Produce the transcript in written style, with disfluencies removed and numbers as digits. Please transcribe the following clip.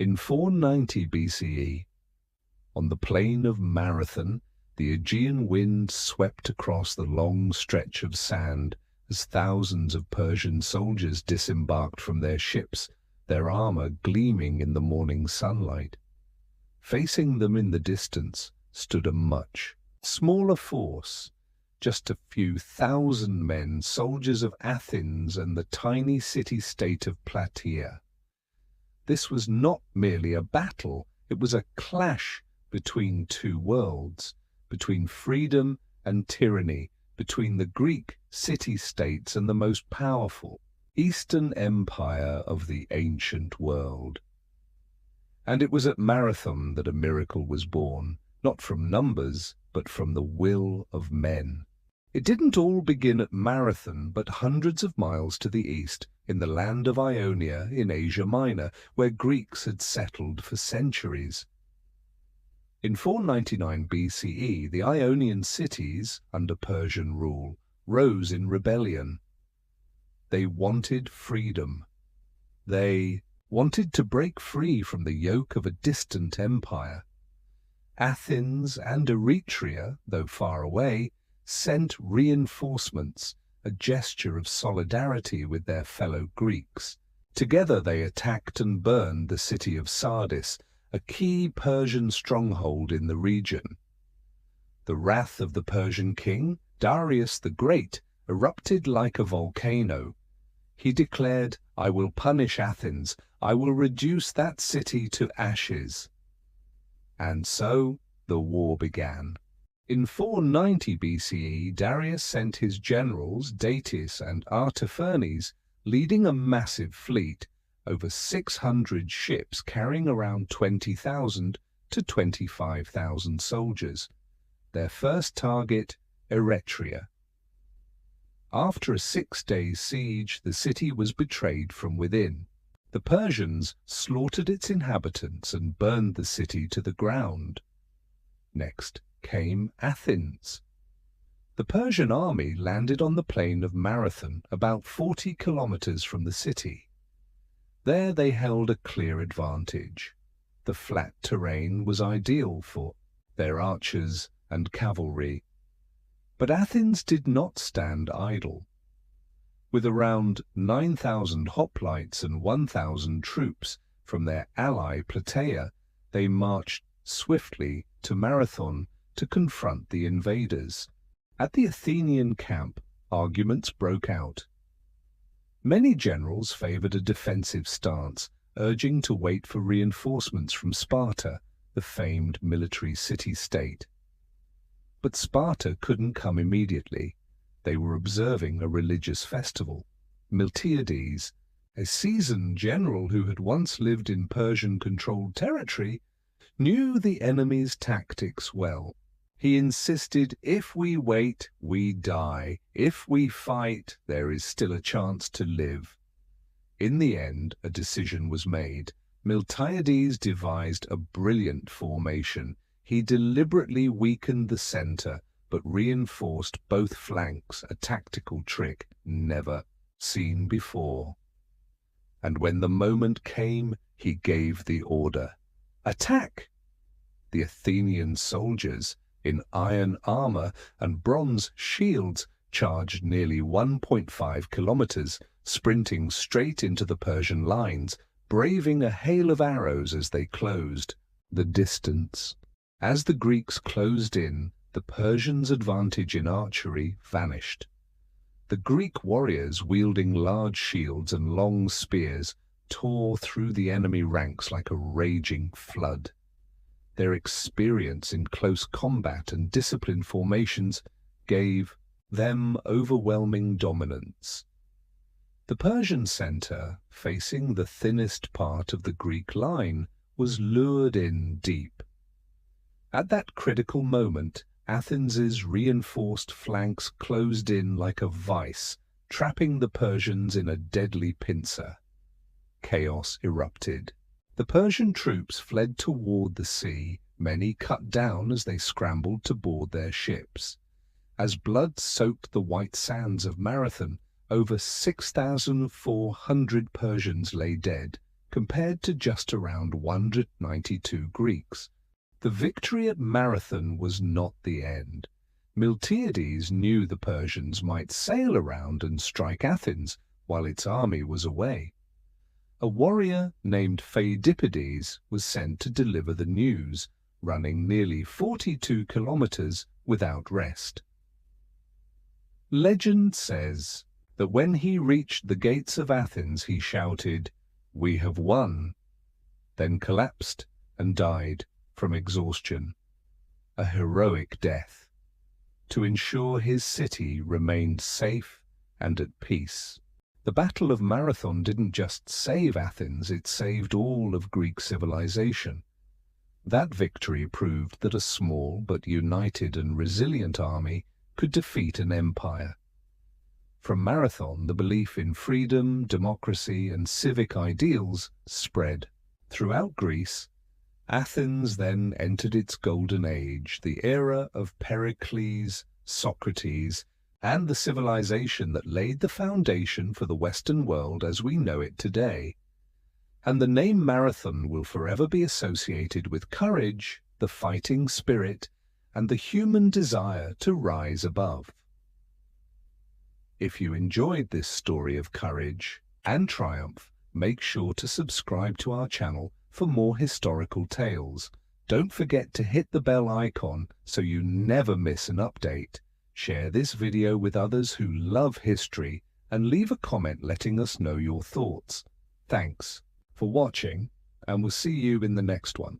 In 490 BCE, on the plain of Marathon, the Aegean wind swept across the long stretch of sand as thousands of Persian soldiers disembarked from their ships, their armor gleaming in the morning sunlight. Facing them in the distance stood a much smaller force, just a few thousand men, soldiers of Athens and the tiny city-state of Plataea. This was not merely a battle, it was a clash between two worlds, between freedom and tyranny, between the Greek city-states and the most powerful Eastern empire of the ancient world. And it was at Marathon that a miracle was born, not from numbers, but from the will of men. It didn't all begin at Marathon, but hundreds of miles to the east, in the land of Ionia in Asia Minor, where Greeks had settled for centuries. In 499 BCE, the Ionian cities, under Persian rule, rose in rebellion. They wanted freedom. They wanted to break free from the yoke of a distant empire. Athens and Eretria, though far away, sent reinforcements, a gesture of solidarity with their fellow Greeks. Together they attacked and burned the city of Sardis, a key Persian stronghold in the region. The wrath of the Persian king, Darius the Great, erupted like a volcano. He declared, "I will punish Athens, I will reduce that city to ashes." And so the war began. In 490 BCE, Darius sent his generals Datis and Artaphernes, leading a massive fleet, over 600 ships carrying around 20,000 to 25,000 soldiers. Their first target, Eretria. After a 6-day siege, the city was betrayed from within. The Persians slaughtered its inhabitants and burned the city to the ground. Next came Athens. The Persian army landed on the plain of Marathon, about 40 kilometers from the city. There they held a clear advantage. The flat terrain was ideal for their archers and cavalry. But Athens did not stand idle. With around 9,000 hoplites and 1,000 troops from their ally Plataea, they marched swiftly to Marathon to confront the invaders. At the Athenian camp, arguments broke out. Many generals favored a defensive stance, urging to wait for reinforcements from Sparta, the famed military city-state. But Sparta couldn't come immediately. They were observing a religious festival. Miltiades, a seasoned general who had once lived in Persian-controlled territory, knew the enemy's tactics well. He insisted, "If we wait, we die. If we fight, there is still a chance to live." In the end, a decision was made. Miltiades devised a brilliant formation. He deliberately weakened the center, but reinforced both flanks, a tactical trick never seen before. And when the moment came, he gave the order. Attack! The Athenian soldiers, in iron armor and bronze shields, charged nearly 1.5 kilometers, sprinting straight into the Persian lines, braving a hail of arrows as they closed the distance. As the Greeks closed in, the Persians' advantage in archery vanished. The Greek warriors, wielding large shields and long spears, tore through the enemy ranks like a raging flood. Their experience in close combat and disciplined formations gave them overwhelming dominance. The Persian center, facing the thinnest part of the Greek line, was lured in deep. At that critical moment, Athens's reinforced flanks closed in like a vice, trapping the Persians in a deadly pincer. Chaos erupted. The Persian troops fled toward the sea, many cut down as they scrambled to board their ships. As blood soaked the white sands of Marathon, over 6,400 Persians lay dead, compared to just around 192 Greeks. The victory at Marathon was not the end. Miltiades knew the Persians might sail around and strike Athens while its army was away. A warrior named Pheidippides was sent to deliver the news, running nearly 42 kilometers without rest. Legend says that when he reached the gates of Athens he shouted, "We have won," then collapsed and died from exhaustion, a heroic death, to ensure his city remained safe and at peace. The Battle of Marathon didn't just save Athens, it saved all of Greek civilization. That victory proved that a small but united and resilient army could defeat an empire. From Marathon, the belief in freedom, democracy, and civic ideals spread. Throughout Greece, Athens then entered its golden age, the era of Pericles, Socrates, and the civilization that laid the foundation for the Western world as we know it today. And the name Marathon will forever be associated with courage, the fighting spirit, and the human desire to rise above. If you enjoyed this story of courage and triumph, make sure to subscribe to our channel for more historical tales. Don't forget to hit the bell icon so you never miss an update. Share this video with others who love history and leave a comment letting us know your thoughts. Thanks for watching, and we'll see you in the next one.